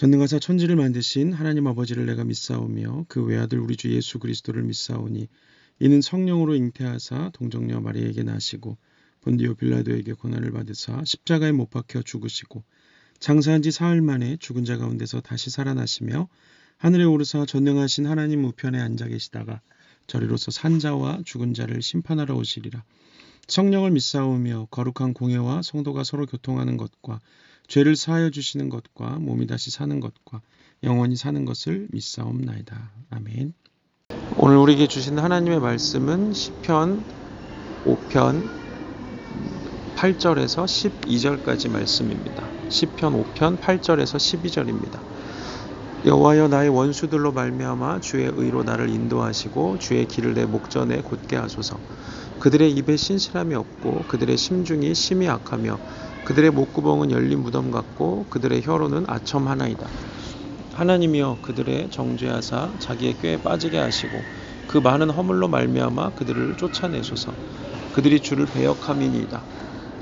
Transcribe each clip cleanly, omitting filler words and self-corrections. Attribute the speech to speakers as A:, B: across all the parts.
A: 전능하사 천지를 만드신 하나님 아버지를 내가 믿사오며 그 외아들 우리 주 예수 그리스도를 믿사오니 이는 성령으로 잉태하사 동정녀 마리아에게 나시고 본디오 빌라도에게 고난을 받으사 십자가에 못 박혀 죽으시고 장사한 지 사흘 만에 죽은 자 가운데서 다시 살아나시며 하늘에 오르사 전능하신 하나님 우편에 앉아 계시다가 저리로서 산자와 죽은 자를 심판하러 오시리라. 성령을 믿사오며 거룩한 공회와 성도가 서로 교통하는 것과 죄를 사하여 주시는 것과 몸이 다시 사는 것과 영원히 사는 것을 믿사옵나이다. 아멘. 오늘 우리에게 주신 하나님의 말씀은 시편 5편 8절에서 12절까지 말씀입니다. 시편 5편 8절에서 12절입니다. 여호와여 나의 원수들로 말미암아 주의 의로 나를 인도하시고 주의 길을 내 목전에 곧게 하소서. 그들의 입에 신실함이 없고 그들의 심중이 심히 악하며 그들의 목구멍은 열린 무덤 같고 그들의 혀로는 아첨 하나이다. 하나님이여 그들의 정죄하사 자기의 꾀에 빠지게 하시고 그 많은 허물로 말미암아 그들을 쫓아내소서. 그들이 주를 배역함이니이다.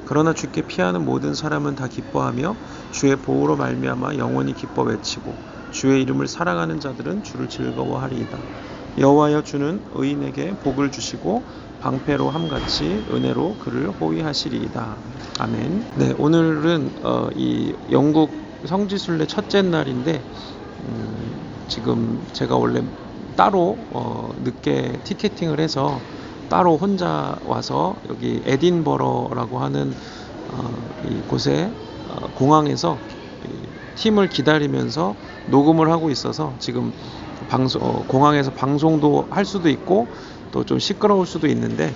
A: 그러나 주께 피하는 모든 사람은 다 기뻐하며 주의 보호로 말미암아 영원히 기뻐 외치고 주의 이름을 사랑하는 자들은 주를 즐거워하리이다. 여호와여 주는 의인에게 복을 주시고 방패로 함같이 은혜로 그를 호위하시리이다. 아멘. 네, 오늘은 이 영국 성지순례 첫째 날인데 지금 제가 원래 따로 늦게 티켓팅을 해서 따로 혼자 와서 여기 에딘버러라고 하는 이곳에 공항에서 팀을 기다리면서 녹음을 하고 있어서 지금 공항에서 방송도 할 수도 있고 또 좀 시끄러울 수도 있는데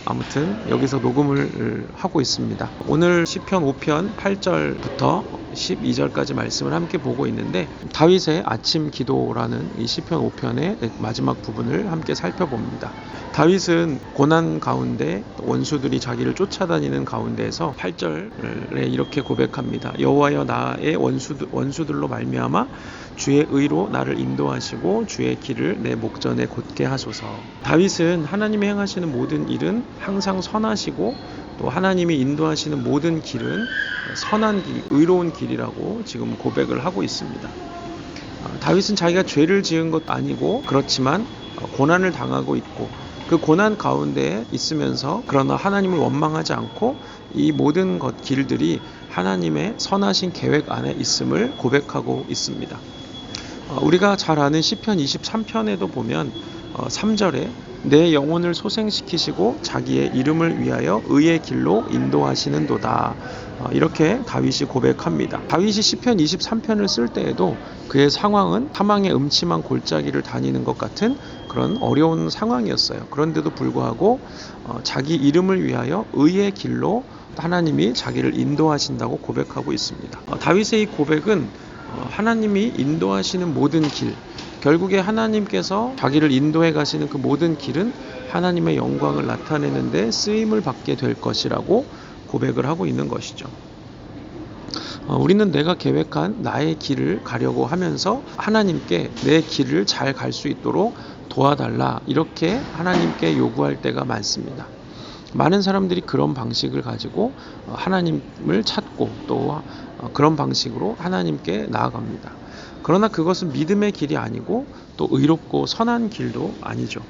A: 아무튼 여기서 녹음을 하고 있습니다. 오늘 시편 5편 8절부터 12절까지 말씀을 함께 보고 있는데 다윗의 아침 기도라는 이 시편 5편의 마지막 부분을 함께 살펴봅니다. 다윗은 고난 가운데 원수들이 자기를 쫓아다니는 가운데에서 8절에 이렇게 고백합니다. 여호와여 나의 원수들로 말미암아 주의 의로 나를 인도하시고 주의 길을 내 목전에 곧게 하소서. 다윗은 하나님이 행하시는 모든 일은 항상 선하시고 또 하나님이 인도하시는 모든 길은 선한 길, 의로운 길이라고 지금 고백을 하고 있습니다. 다윗은 자기가 죄를 지은 것도 아니고 그렇지만 고난을 당하고 있고 그 고난 가운데 있으면서 그러나 하나님을 원망하지 않고 이 모든 길들이 하나님의 선하신 계획 안에 있음을 고백하고 있습니다. 우리가 잘 아는 시편 23편에도 보면 3절에 내 영혼을 소생시키시고 자기의 이름을 위하여 의의 길로 인도하시는도다. 이렇게 다윗이 고백합니다. 다윗이 시편 23편을 쓸 때에도 그의 상황은 사망의 음침한 골짜기를 다니는 것 같은 그런 어려운 상황이었어요. 그런데도 불구하고 자기 이름을 위하여 의의 길로 하나님이 자기를 인도하신다고 고백하고 있습니다. 다윗의 이 고백은 하나님이 인도하시는 모든 길, 결국에 하나님께서 자기를 인도해 가시는 그 모든 길은 하나님의 영광을 나타내는 데 쓰임을 받게 될 것이라고 고백을 하고 있는 것이죠. 우리는 내가 계획한 나의 길을 가려고 하면서 하나님께 내 길을 잘 갈 수 있도록 도와달라 이렇게 하나님께 요구할 때가 많습니다. 많은 사람들이 그런 방식을 가지고 하나님을 찾고 또 그런 방식으로 하나님께 나아갑니다. 그러나 그것은 믿음의 길이 아니고 또 의롭고 선한 길도 아니죠.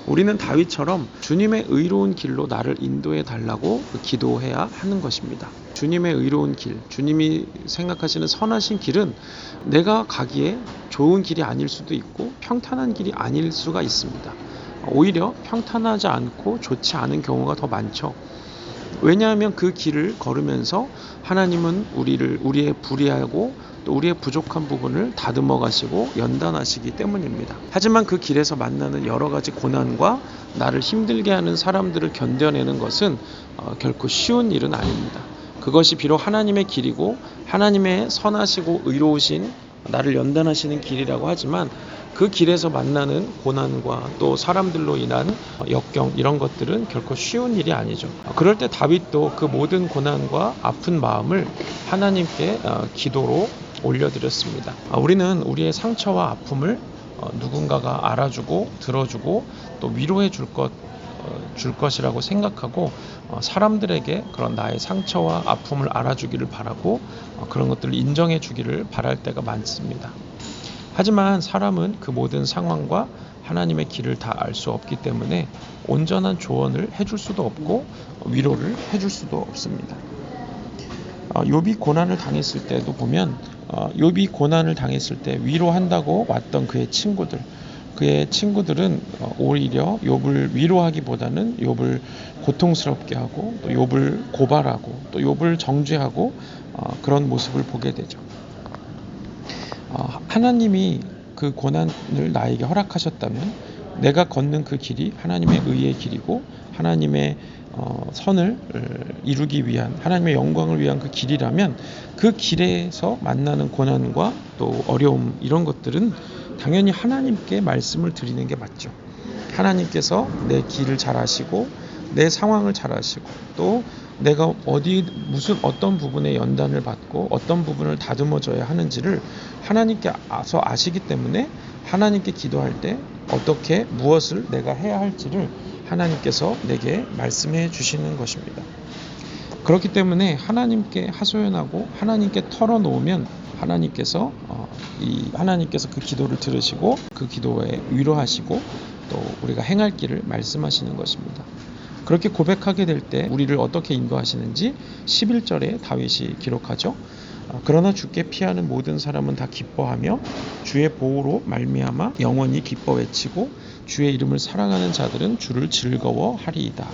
A: 우리는 다윗처럼 주님의 의로운 길로 나를 인도해 달라고 기도해야 하는 것입니다. 주님의 의로운 길, 주님이 생각하시는 선하신 길은 내가 가기에 좋은 길이 아닐 수도 있고 평탄한 길이 아닐 수가 있습니다. 오히려 평탄하지 않고 좋지 않은 경우가 더 많죠. 왜냐하면 그 길을 걸으면서 하나님은 우리의 불의하고 또 우리의 부족한 부분을 다듬어 가시고 연단하시기 때문입니다. 하지만 그 길에서 만나는 여러 가지 고난과 나를 힘들게 하는 사람들을 견뎌내는 것은 결코 쉬운 일은 아닙니다. 그것이 비록 하나님의 길이고 하나님의 선하시고 의로우신 나를 연단하시는 길이라고 하지만 그 길에서 만나는 고난과 또 사람들로 인한 역경 이런 것들은 결코 쉬운 일이 아니죠. 그럴 때 다윗도 그 모든 고난과 아픈 마음을 하나님께 기도로 올려드렸습니다. 우리는 우리의 상처와 아픔을 누군가가 알아주고 들어주고 또 위로해 줄 것 줄 것이라고 생각하고 사람들에게 그런 나의 상처와 아픔을 알아주기를 바라고 그런 것들을 인정해 주기를 바랄 때가 많습니다. 하지만 사람은 그 모든 상황과 하나님의 길을 다 알 수 없기 때문에 온전한 조언을 해줄 수도 없고 위로를 해줄 수도 없습니다. 욥이 고난을 당했을 때도 보면 욥이 고난을 당했을 때 위로한다고 왔던 그의 친구들은 오히려 욥을 위로하기보다는 욥을 고통스럽게 하고 또 욥을 고발하고 또 욥을 정죄하고 그런 모습을 보게 되죠. 하나님이 그 고난을 나에게 허락하셨다면 내가 걷는 그 길이 하나님의 의의 길이고 하나님의 선을 이루기 위한 하나님의 영광을 위한 그 길이라면 그 길에서 만나는 고난과 또 어려움 이런 것들은 당연히 하나님께 말씀을 드리는 게 맞죠. 하나님께서 내 길을 잘 아시고 내 상황을 잘 아시고 또 내가 어떤 부분에 연단을 받고 어떤 부분을 다듬어줘야 하는지를 하나님께서 아시기 때문에 하나님께 기도할 때 어떻게 무엇을 내가 해야 할지를 하나님께서 내게 말씀해 주시는 것입니다. 그렇기 때문에 하나님께 하소연하고 하나님께 털어놓으면 하나님께서 그 기도를 들으시고 그 기도에 위로하시고 또 우리가 행할 길을 말씀하시는 것입니다. 그렇게 고백하게 될 때 우리를 어떻게 인도하시는지 11절에 다윗이 기록하죠. 그러나 주께 피하는 모든 사람은 다 기뻐하며 주의 보호로 말미암아 영원히 기뻐 외치고 주의 이름을 사랑하는 자들은 주를 즐거워하리이다.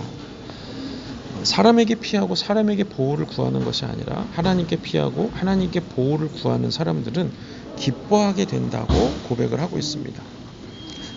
A: 사람에게 피하고 사람에게 보호를 구하는 것이 아니라 하나님께 피하고 하나님께 보호를 구하는 사람들은 기뻐하게 된다고 고백을 하고 있습니다.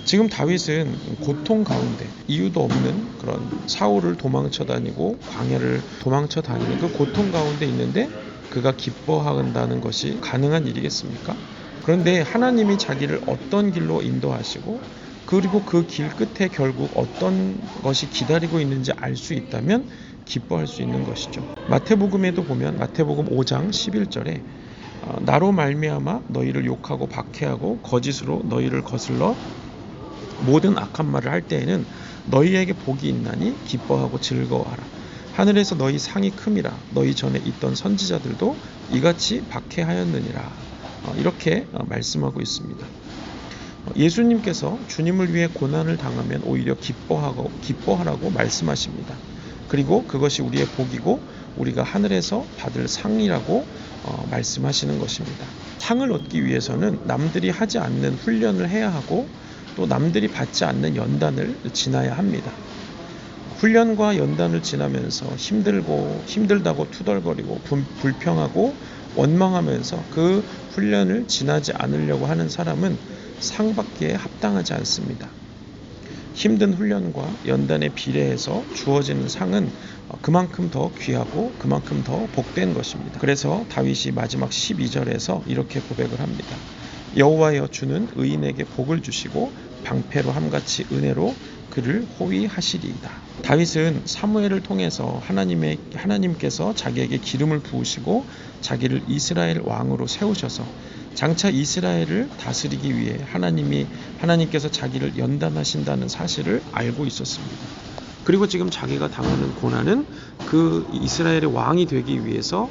A: 지금 다윗은 고통 가운데 이유도 없는 그런 사울을 도망쳐 다니고 광야를 도망쳐 다니는 그 고통 가운데 있는데 그가 기뻐한다는 것이 가능한 일이겠습니까? 그런데 하나님이 자기를 어떤 길로 인도하시고 그리고 그 길 끝에 결국 어떤 것이 기다리고 있는지 알 수 있다면 기뻐할 수 있는 것이죠. 마태복음에도 보면 마태복음 5장 11절에 나로 말미암아 너희를 욕하고 박해하고 거짓으로 너희를 거슬러 모든 악한 말을 할 때에는 너희에게 복이 있나니 기뻐하고 즐거워하라. 하늘에서 너희 상이 큼이라. 너희 전에 있던 선지자들도 이같이 박해하였느니라. 이렇게 말씀하고 있습니다. 예수님께서 주님을 위해 고난을 당하면 오히려 기뻐하라고 말씀하십니다. 그리고 그것이 우리의 복이고 우리가 하늘에서 받을 상이라고 말씀하시는 것입니다. 상을 얻기 위해서는 남들이 하지 않는 훈련을 해야 하고 또 남들이 받지 않는 연단을 지나야 합니다. 훈련과 연단을 지나면서 힘들다고 투덜거리고 불평하고 원망하면서 그 훈련을 지나지 않으려고 하는 사람은 상받기에 합당하지 않습니다. 힘든 훈련과 연단에 비례해서 주어지는 상은 그만큼 더 귀하고 그만큼 더 복된 것입니다. 그래서 다윗이 마지막 12절에서 이렇게 고백을 합니다. 여호와여 주는 의인에게 복을 주시고 방패로 함같이 은혜로 그를 호위하시리이다. 다윗은 사무엘을 통해서 하나님께서 자기에게 기름을 부으시고 자기를 이스라엘 왕으로 세우셔서 장차 이스라엘을 다스리기 위해 하나님께서 자기를 연단하신다는 사실을 알고 있었습니다. 그리고 지금 자기가 당하는 고난은 그 이스라엘의 왕이 되기 위해서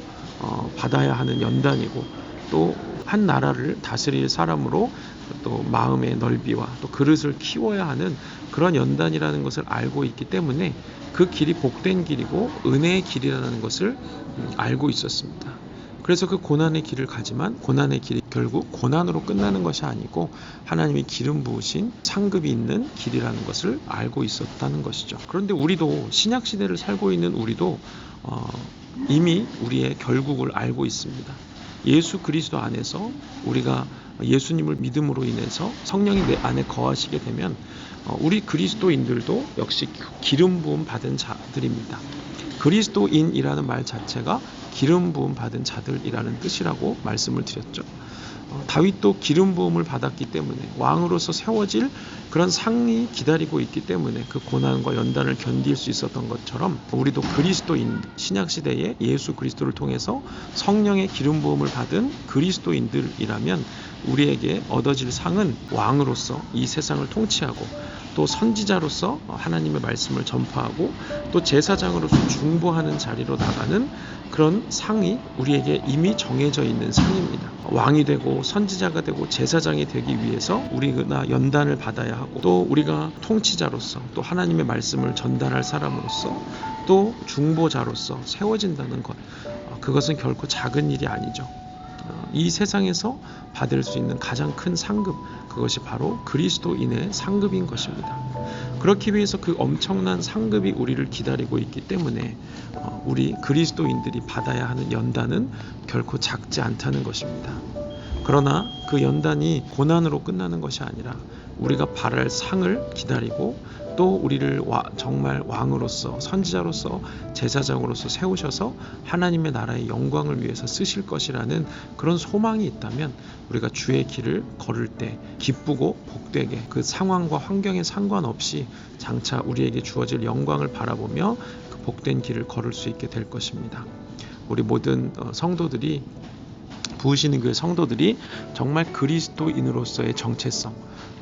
A: 받아야 하는 연단이고 또 한 나라를 다스릴 사람으로 또 마음의 넓이와 또 그릇을 키워야 하는 그런 연단이라는 것을 알고 있기 때문에 그 길이 복된 길이고 은혜의 길이라는 것을 알고 있었습니다. 그래서 그 고난의 길을 가지만 고난의 길이 결국 고난으로 끝나는 것이 아니고 하나님이 기름 부으신 상급이 있는 길이라는 것을 알고 있었다는 것이죠. 그런데 우리도 신약 시대를 살고 있는 우리도 이미 우리의 결국을 알고 있습니다. 예수 그리스도 안에서 우리가 예수님을 믿음으로 인해서 성령이 내 안에 거하시게 되면 우리 그리스도인들도 역시 기름 부음 받은 자들입니다. 그리스도인이라는 말 자체가 기름 부음 받은 자들이라는 뜻이라고 말씀을 드렸죠. 다윗도 기름 부음을 받았기 때문에 왕으로서 세워질 그런 상이 기다리고 있기 때문에 그 고난과 연단을 견딜 수 있었던 것처럼 우리도 그리스도인 신약시대에 예수 그리스도를 통해서 성령의 기름 부음을 받은 그리스도인들이라면 우리에게 얻어질 상은 왕으로서 이 세상을 통치하고 또 선지자로서 하나님의 말씀을 전파하고 또 제사장으로서 중보하는 자리로 나가는 그런 상이 우리에게 이미 정해져 있는 상입니다. 왕이 되고 선지자가 되고 제사장이 되기 위해서 우리가 연단을 받아야 하고 또 우리가 통치자로서 또 하나님의 말씀을 전달할 사람으로서 또 중보자로서 세워진다는 것, 그것은 결코 작은 일이 아니죠. 이 세상에서 받을 수 있는 가장 큰 상급, 그것이 바로 그리스도인의 상급인 것입니다. 그렇기 위해서 그 엄청난 상급이 우리를 기다리고 있기 때문에 우리 그리스도인들이 받아야 하는 연단은 결코 작지 않다는 것입니다. 그러나 그 연단이 고난으로 끝나는 것이 아니라 우리가 바랄 상을 기다리고 또 우리를 정말 왕으로서 선지자로서 제사장으로서 세우셔서 하나님의 나라의 영광을 위해서 쓰실 것이라는 그런 소망이 있다면 우리가 주의 길을 걸을 때 기쁘고 복되게 그 상황과 환경에 상관없이 장차 우리에게 주어질 영광을 바라보며 그 복된 길을 걸을 수 있게 될 것입니다. 우리 모든 성도들이 부으시는 교회 성도들이 정말 그리스도인으로서의 정체성,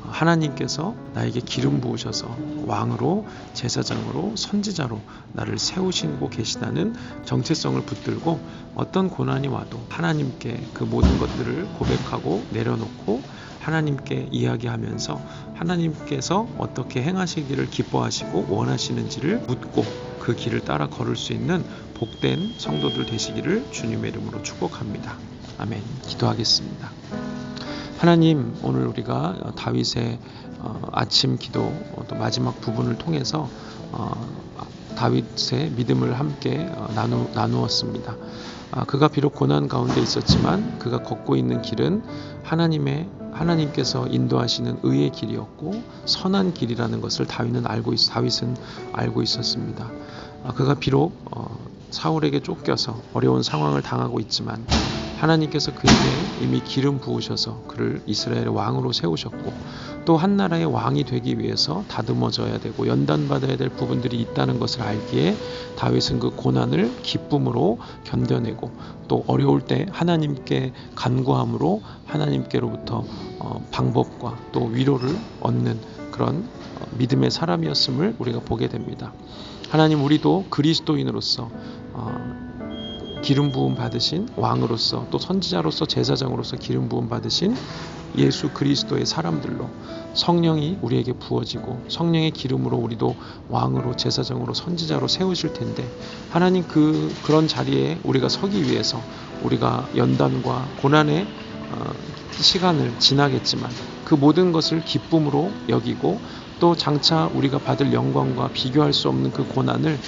A: 하나님께서 나에게 기름 부으셔서 왕으로 제사장으로 선지자로 나를 세우시고 계시다는 정체성을 붙들고 어떤 고난이 와도 하나님께 그 모든 것들을 고백하고 내려놓고 하나님께 이야기하면서 하나님께서 어떻게 행하시기를 기뻐하시고 원하시는지를 묻고 그 길을 따라 걸을 수 있는 복된 성도들 되시기를 주님의 이름으로 축복합니다. 아멘. 기도하겠습니다. 하나님, 오늘 우리가 다윗의 아침 기도 또 마지막 부분을 통해서 다윗의 믿음을 함께 나누었습니다. 그가 비록 고난 가운데 있었지만 그가 걷고 있는 길은 하나님께서 인도하시는 의의 길이었고 선한 길이라는 것을 다윗은 알고 있었습니다. 그가 비록 사울에게 쫓겨서 어려운 상황을 당하고 있지만 하나님께서 그에게 이미 기름 부으셔서 그를 이스라엘의 왕으로 세우셨고 또 한 나라의 왕이 되기 위해서 다듬어져야 되고 연단받아야 될 부분들이 있다는 것을 알기에 다윗은 그 고난을 기쁨으로 견뎌내고 또 어려울 때 하나님께 간구함으로 하나님께로부터 방법과 또 위로를 얻는 그런 믿음의 사람이었음을 우리가 보게 됩니다. 하나님, 우리도 그리스도인으로서 기름 부음 받으신 왕으로서 또 선지자로서 제사장으로서 기름 부음 받으신 예수 그리스도의 사람들로 성령이 우리에게 부어지고 성령의 기름으로 우리도 왕으로 제사장으로 선지자로 세우실 텐데 하나님 그런 자리에 우리가 서기 위해서 우리가 연단과 고난의 시간을 지나겠지만 그 모든 것을 기쁨으로 여기고 또 장차 우리가 받을 영광과 비교할 수 없는 그 고난을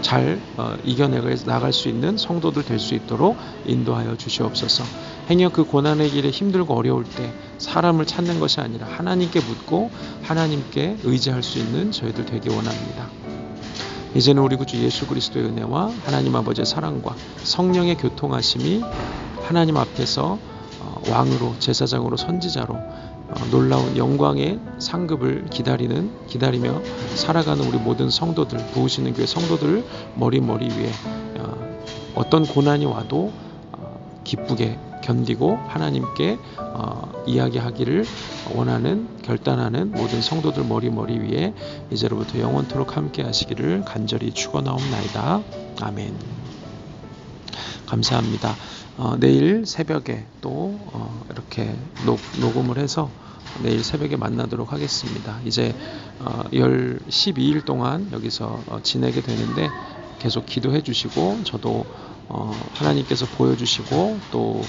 A: 잘 이겨나갈 수 있는 성도들 될 수 있도록 인도하여 주시옵소서. 행여 그 고난의 길에 힘들고 어려울 때 사람을 찾는 것이 아니라 하나님께 묻고 하나님께 의지할 수 있는 저희들 되기 원합니다. 이제는 우리 구주 예수 그리스도의 은혜와 하나님 아버지의 사랑과 성령의 교통하심이 하나님 앞에서 왕으로 제사장으로 선지자로 놀라운 영광의 상급을 기다리며 살아가는 우리 모든 성도들, 부으시는 교회 성도들 머리 위에 어떤 고난이 와도 기쁘게 견디고 하나님께 이야기하기를 원하는 결단하는 모든 성도들 머리 위에 이제로부터 영원토록 함께 하시기를 간절히 축원하옵나이다. 아멘. 감사합니다. 내일 새벽에 또 이렇게 녹음을 해서 내일 새벽에 만나도록 하겠습니다. 이제 12일 동안 여기서 지내게 되는데 계속 기도해 주시고 저도 하나님께서 보여주시고 또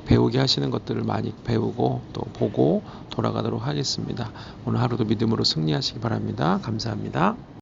A: 배우게 하시는 것들을 많이 배우고 또 보고 돌아가도록 하겠습니다. 오늘 하루도 믿음으로 승리하시기 바랍니다. 감사합니다.